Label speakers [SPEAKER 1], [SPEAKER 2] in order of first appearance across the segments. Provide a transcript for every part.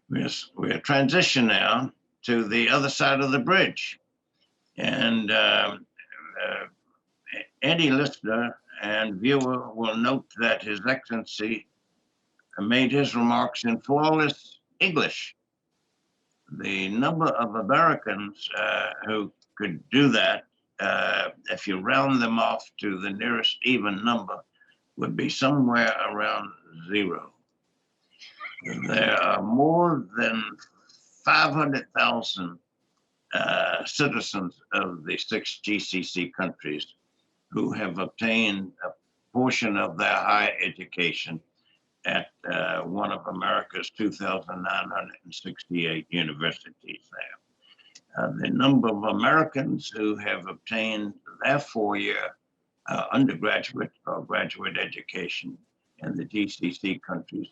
[SPEAKER 1] we're transitioning now to the other side of the bridge. And any listener and viewer will note that His Excellency made his remarks in flawless English. The number of Americans who could do that, if you round them off to the nearest even number, would be somewhere around 0. There are more than 500,000 citizens of the 6 GCC countries who have obtained a portion of their higher education at one of America's 2,968 universities there. The number of Americans who have obtained their 4-year undergraduate or graduate education in the GCC countries,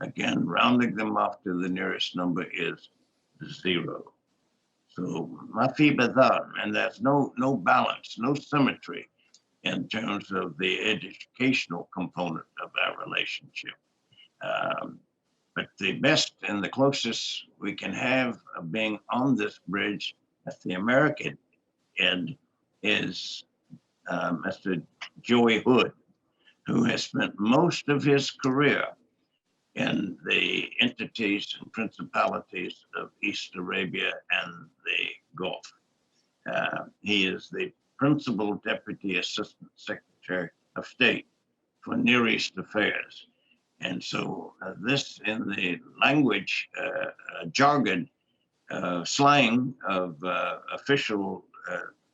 [SPEAKER 1] again, rounding them off to the nearest number, is 0. So, mafi badal, and there's no balance, no symmetry in terms of the educational component of our relationship. But the best and the closest we can have of being on this bridge at the American end is Mr. Joey Hood, who has spent most of his career in the entities and principalities of East Arabia and the Gulf. He is the Principal Deputy Assistant Secretary of State for Near East Affairs. And so this, in the language, jargon, slang of official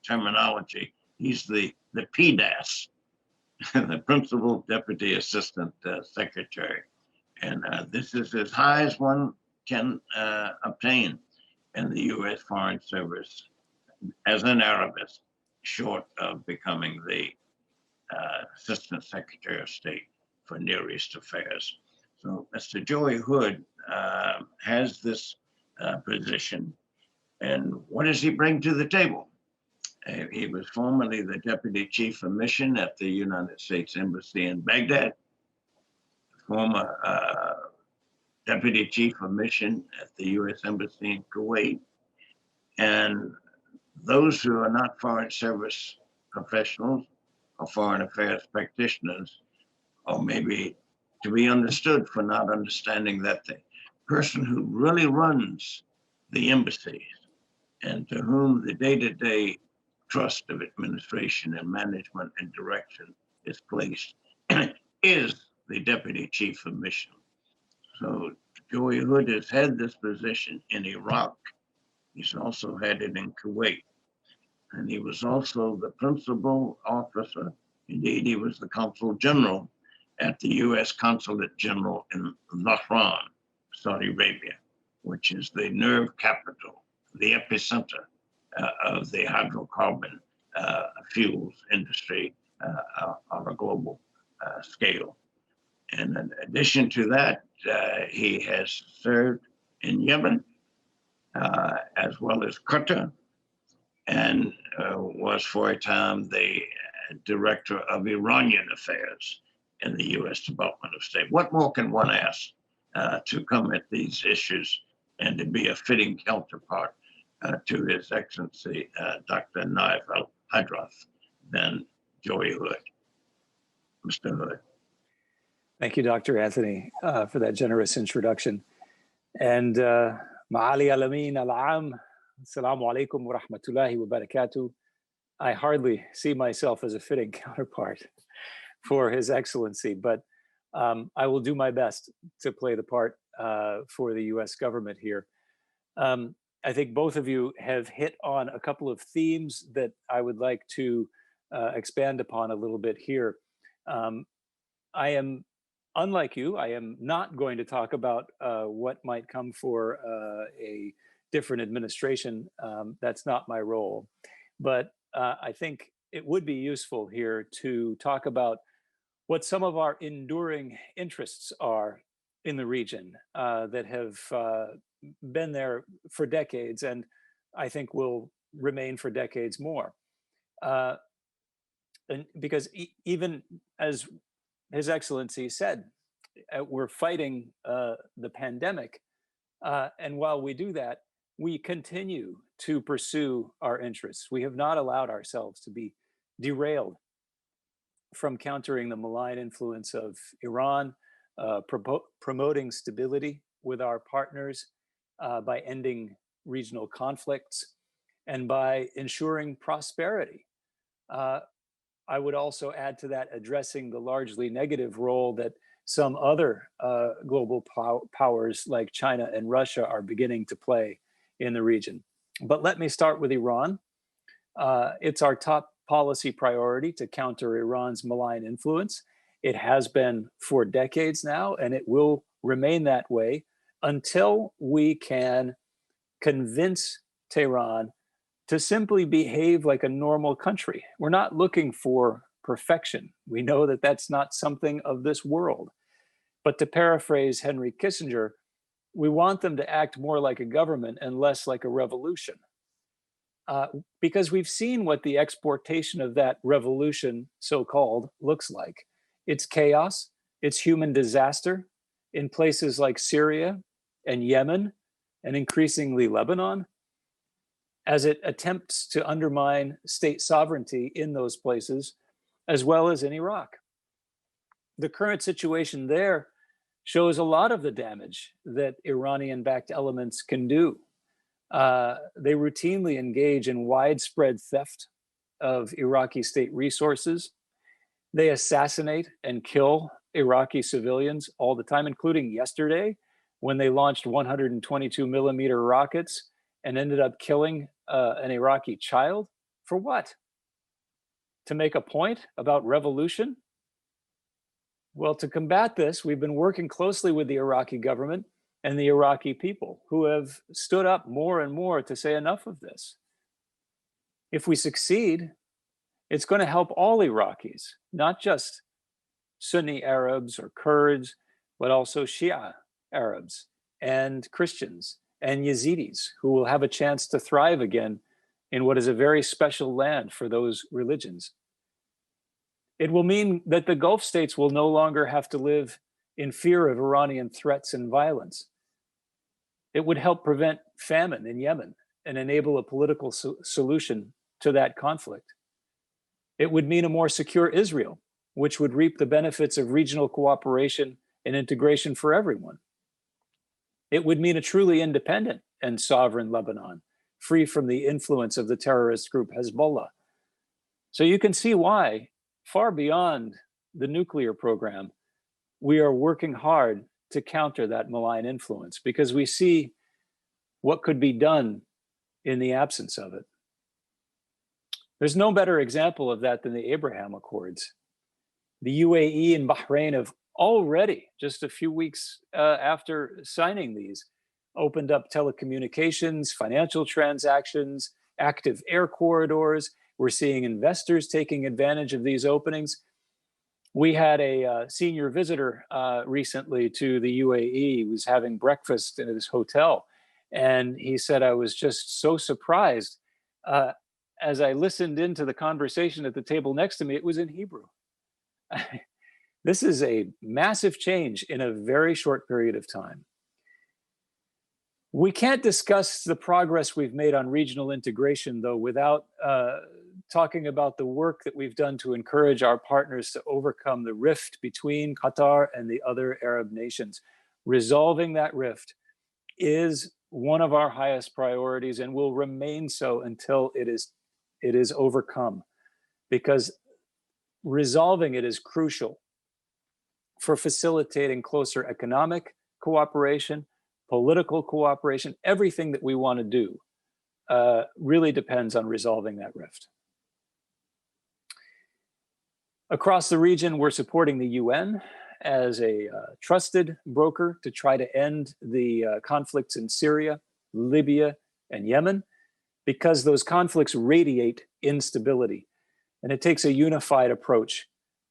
[SPEAKER 1] terminology, he's the PDAS, the Principal Deputy Assistant Secretary. And this is as high as one can obtain in the U.S. Foreign Service as an Arabist, short of becoming the Assistant Secretary of State for Near East Affairs. So Mr. Joey Hood has this position. And what does he bring to the table? He was formerly the Deputy Chief of Mission at the United States Embassy in Baghdad, former Deputy Chief of Mission at the U.S. Embassy in Kuwait. And those who are not Foreign Service professionals or foreign affairs practitioners, or maybe to be understood for not understanding that the person who really runs the embassies and to whom the day-to-day trust of administration and management and direction is placed is the Deputy Chief of Mission. So Joey Hood has had this position in Iraq. He's also had it in Kuwait. And he was also the principal officer. Indeed, he was the Consul General at the U.S. Consulate General in Dhahran, Saudi Arabia, which is the nerve capital, the epicenter of the hydrocarbon fuels industry on a global scale. And in addition to that, he has served in Yemen, as well as Qatar, and was for a time the director of Iranian affairs in the U.S. Department of State. What more can one ask to come at these issues and to be a fitting counterpart to His Excellency Dr. Naif al-Hadrath than Joey Hood? Mr. Hood.
[SPEAKER 2] Thank you, Dr. Anthony, for that generous introduction. And Ma'ali al-Amin al-Am, Assalamu alaikum wa rahmatullahi wa barakatuh. I hardly see myself as a fitting counterpart for His Excellency, but I will do my best to play the part for the US government here. I think both of you have hit on a couple of themes that I would like to expand upon a little bit here. I am, unlike you, I am not going to talk about what might come for a different administration. That's not my role. But I think it would be useful here to talk about what some of our enduring interests are in the region that have been there for decades, and I think will remain for decades more. And because even as His Excellency said, we're fighting the pandemic And while we do that, we continue to pursue our interests. We have not allowed ourselves to be derailed from countering the malign influence of Iran, promoting stability with our partners by ending regional conflicts, and by ensuring prosperity. I would also add to that addressing the largely negative role that some other global powers like China and Russia are beginning to play in the region. But let me start with Iran. It's our top policy priority to counter Iran's malign influence. It has been for decades now, and it will remain that way until we can convince Tehran to simply behave like a normal country. We're not looking for perfection. We know that that's not something of this world. But to paraphrase Henry Kissinger, we want them to act more like a government and less like a revolution. Because we've seen what the exportation of that revolution, so-called, looks like. It's chaos, it's human disaster in places like Syria and Yemen, and increasingly Lebanon, as it attempts to undermine state sovereignty in those places, as well as in Iraq. The current situation there shows a lot of the damage that Iranian-backed elements can do. They routinely engage in widespread theft of Iraqi state resources. They assassinate and kill Iraqi civilians all the time, including yesterday, when they launched 122 millimeter rockets and ended up killing an Iraqi child. For what? To make a point about revolution? Well, to combat this, we've been working closely with the Iraqi government and the Iraqi people, who have stood up more and more to say enough of this. If we succeed, it's going to help all Iraqis, not just Sunni Arabs or Kurds, but also Shia Arabs and Christians and Yazidis, who will have a chance to thrive again in what is a very special land for those religions. It will mean that the Gulf states will no longer have to live in fear of Iranian threats and violence. It would help prevent famine in Yemen and enable a political solution to that conflict. It would mean a more secure Israel, which would reap the benefits of regional cooperation and integration for everyone. It would mean a truly independent and sovereign Lebanon, free from the influence of the terrorist group Hezbollah. So you can see why, far beyond the nuclear program, we are working hard to counter that malign influence, because we see what could be done in the absence of it. There's no better example of that than the Abraham Accords. The UAE and Bahrain have already, just a few weeks after signing these, opened up telecommunications, financial transactions, active air corridors. We're seeing investors taking advantage of these openings. We had a senior visitor recently to the UAE. He was having breakfast in his hotel, and he said, I was just so surprised. As I listened into the conversation at the table next to me, it was in Hebrew. This is a massive change in a very short period of time. We can't discuss the progress we've made on regional integration, though, without talking about the work that we've done to encourage our partners to overcome the rift between Qatar and the other Arab nations. Resolving that rift is one of our highest priorities and will remain so until it is overcome, because resolving it is crucial for facilitating closer economic cooperation, political cooperation. Everything that we want to do really depends on resolving that rift. Across the region, we're supporting the UN as a trusted broker to try to end the conflicts in Syria, Libya, and Yemen, because those conflicts radiate instability. And it takes a unified approach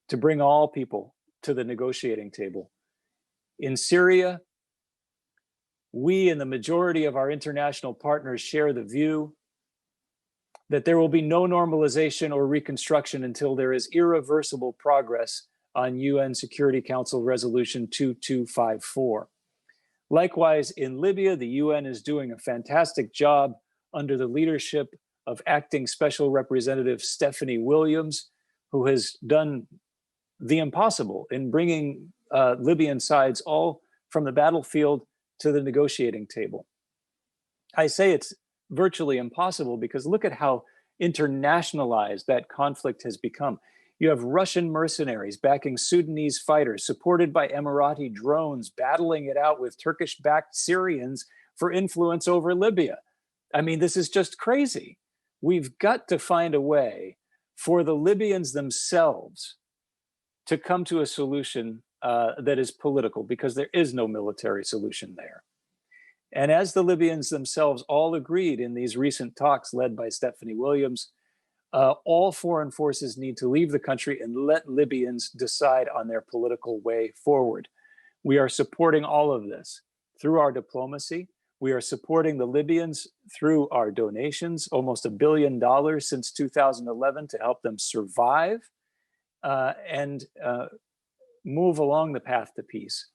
[SPEAKER 2] to bring all people to the negotiating table. In Syria, we and the majority of our international partners share the view that there will be no normalization or reconstruction until there is irreversible progress on UN Security Council Resolution 2254. Likewise, in Libya, the UN is doing a fantastic job under the leadership of Acting Special Representative Stephanie Williams, who has done the impossible in bringing Libyan sides all from the battlefield to the negotiating table. I say it's virtually impossible because look at how internationalized that conflict has become. You have Russian mercenaries backing Sudanese fighters, supported by Emirati drones, battling it out with Turkish-backed Syrians for influence over Libya. I mean, this is just crazy. We've got to find a way for the Libyans themselves to come to a solution that is political, because there is no military solution there. And as the Libyans themselves all agreed in these recent talks led by Stephanie Williams, all foreign forces need to leave the country and let Libyans decide on their political way forward. We are supporting all of this through our diplomacy. We are supporting the Libyans through our donations, almost $1 billion since 2011 to help them survive and move along the path to peace.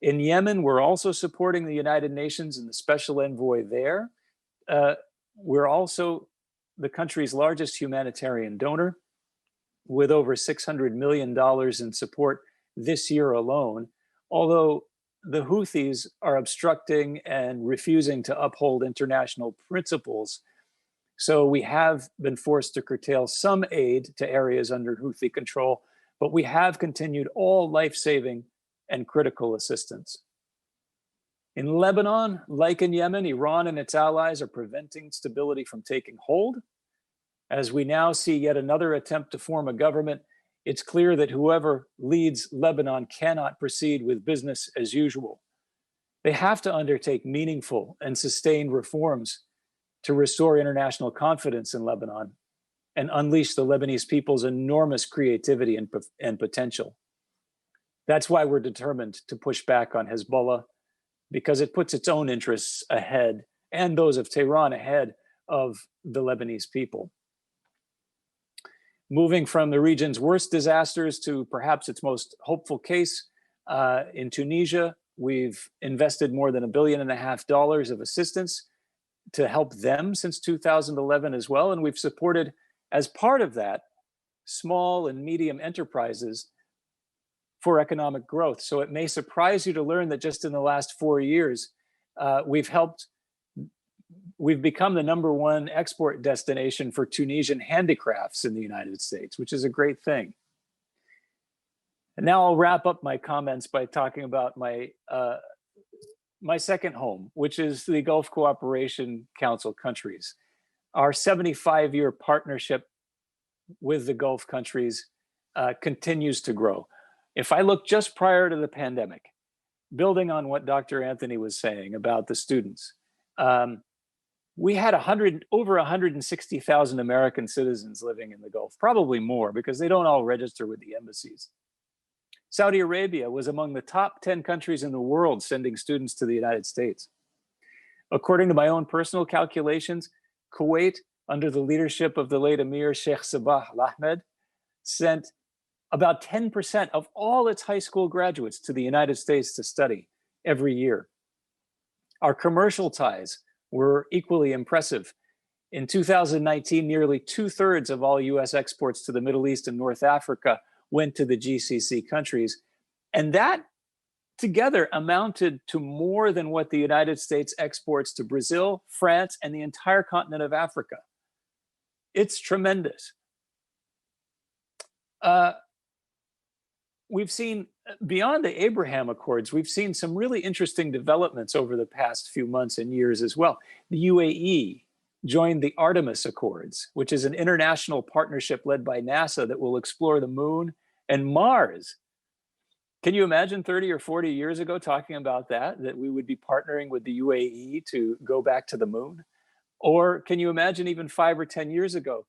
[SPEAKER 2] In Yemen, we're also supporting the United Nations and the special envoy there. We're also the country's largest humanitarian donor, with over $600 million in support this year alone, although the Houthis are obstructing and refusing to uphold international principles. So we have been forced to curtail some aid to areas under Houthi control, but we have continued all life-saving and critical assistance. In Lebanon, like in Yemen, Iran and its allies are preventing stability from taking hold. As we now see yet another attempt to form a government, it's clear that whoever leads Lebanon cannot proceed with business as usual. They have to undertake meaningful and sustained reforms to restore international confidence in Lebanon and unleash the Lebanese people's enormous creativity and potential. That's why we're determined to push back on Hezbollah, because it puts its own interests ahead and those of Tehran ahead of the Lebanese people. Moving from the region's worst disasters to perhaps its most hopeful case, in Tunisia, we've invested more than $1.5 billion of assistance to help them since 2011 as well. And we've supported, as part of that, small and medium enterprises for economic growth. So it may surprise you to learn that just in the last 4 years, we've become the #1 export destination for Tunisian handicrafts in the United States, which is a great thing. And now I'll wrap up my comments by talking about my second home, which is the Gulf Cooperation Council countries. Our 75-year partnership with the Gulf countries continues to grow. If I look just prior to the pandemic, building on what Dr. Anthony was saying about the students, we had over 160,000 American citizens living in the Gulf, probably more because they don't all register with the embassies. Saudi Arabia was among the top 10 countries in the world sending students to the United States. According to my own personal calculations, Kuwait, under the leadership of the late Emir Sheikh Sabah Al Ahmed, sent about 10% of all its high school graduates to the United States to study every year. Our commercial ties were equally impressive. In 2019, nearly 2/3 of all US exports to the Middle East and North Africa went to the GCC countries. And that together amounted to more than what the United States exports to Brazil, France, and the entire continent of Africa. It's tremendous. We've seen, beyond the Abraham Accords, we've seen some really interesting developments over the past few months and years as well. The UAE joined the Artemis Accords, which is an international partnership led by NASA that will explore the moon and Mars. Can you imagine 30 or 40 years ago talking about that we would be partnering with the UAE to go back to the moon? Or can you imagine even 5 or 10 years ago,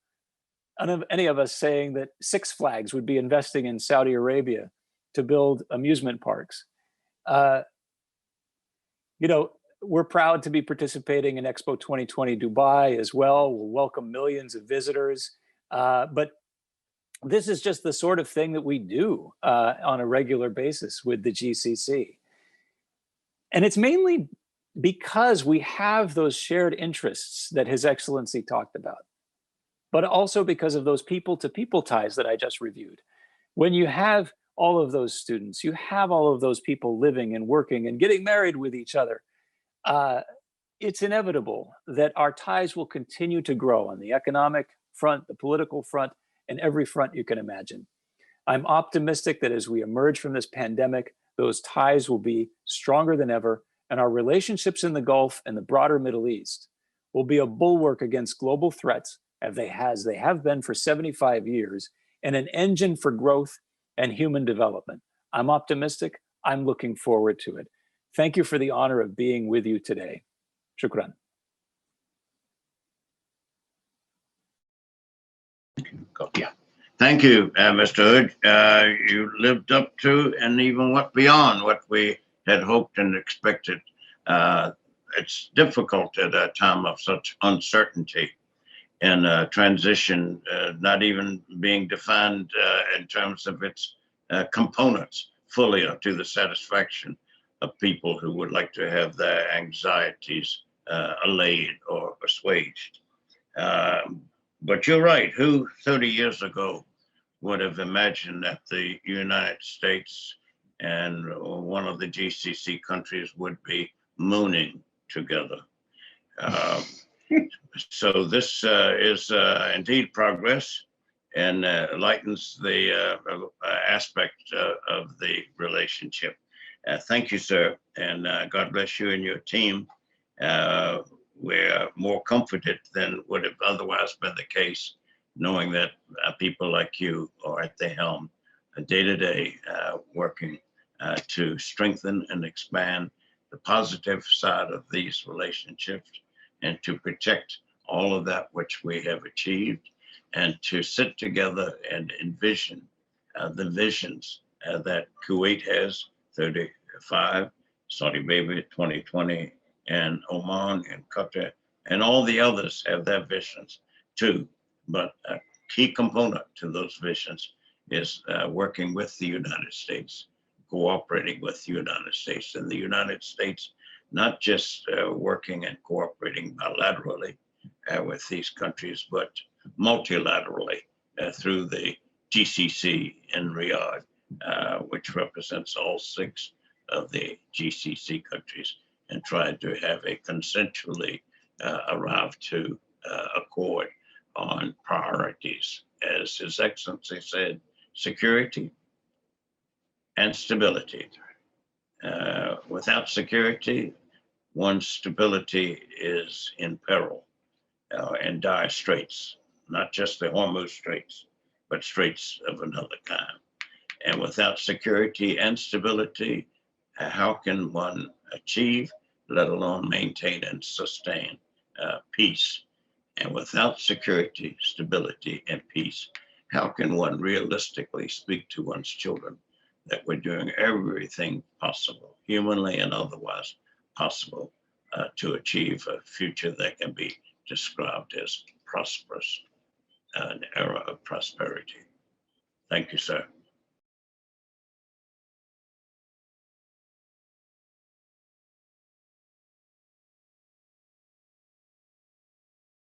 [SPEAKER 2] any of us saying that Six Flags would be investing in Saudi Arabia to build amusement parks? We're proud to be participating in Expo 2020 Dubai as well. We'll welcome millions of visitors. But this is just the sort of thing that we do on a regular basis with the GCC. And it's mainly because we have those shared interests that His Excellency talked about, but also because of those people-to-people ties that I just reviewed. When you have all of those students, you have all of those people living and working and getting married with each other, it's inevitable that our ties will continue to grow on the economic front, the political front, and every front you can imagine. I'm optimistic that as we emerge from this pandemic, those ties will be stronger than ever, and our relationships in the Gulf and the broader Middle East will be a bulwark against global threats, as they have been for 75 years, and an engine for growth and human development. I'm optimistic. I'm looking forward to it. Thank you for the honor of being with you today. Shukran.
[SPEAKER 1] Yeah. Thank you, Mr. Hood. You lived up to and even went beyond what we had hoped and expected. It's difficult at a time of such uncertainty and transition, not even being defined in terms of its components fully to the satisfaction of people who would like to have their anxieties allayed or assuaged. But you're right, who 30 years ago would have imagined that the United States and one of the GCC countries would be mooning together. So this is indeed progress and lightens the aspect of the relationship. Thank you, sir, and God bless you and your team. We're more comforted than would have otherwise been the case, knowing that people like you are at the helm day to day, working to strengthen and expand the positive side of these relationships and to protect all of that which we have achieved, and to sit together and envision the visions that Kuwait has, 35, Saudi Arabia, 2020, and Oman and Qatar, and all the others have their visions too. But a key component to those visions is working with the United States, cooperating with the United States, and the United States not just working and cooperating bilaterally with these countries, but multilaterally through the GCC in Riyadh, which represents all 6 of the GCC countries, and tried to have a consensually arrive to accord on priorities, as His Excellency said, security and stability. Without security, one's stability is in peril and dire straits, not just the Hormuz Straits, but straits of another kind. And without security and stability, how can one achieve, let alone maintain and sustain peace? And without security, stability, and peace, how can one realistically speak to one's children that we're doing everything possible, humanly and otherwise possible, to achieve a future that can be described as prosperous, an era of prosperity? Thank you, sir.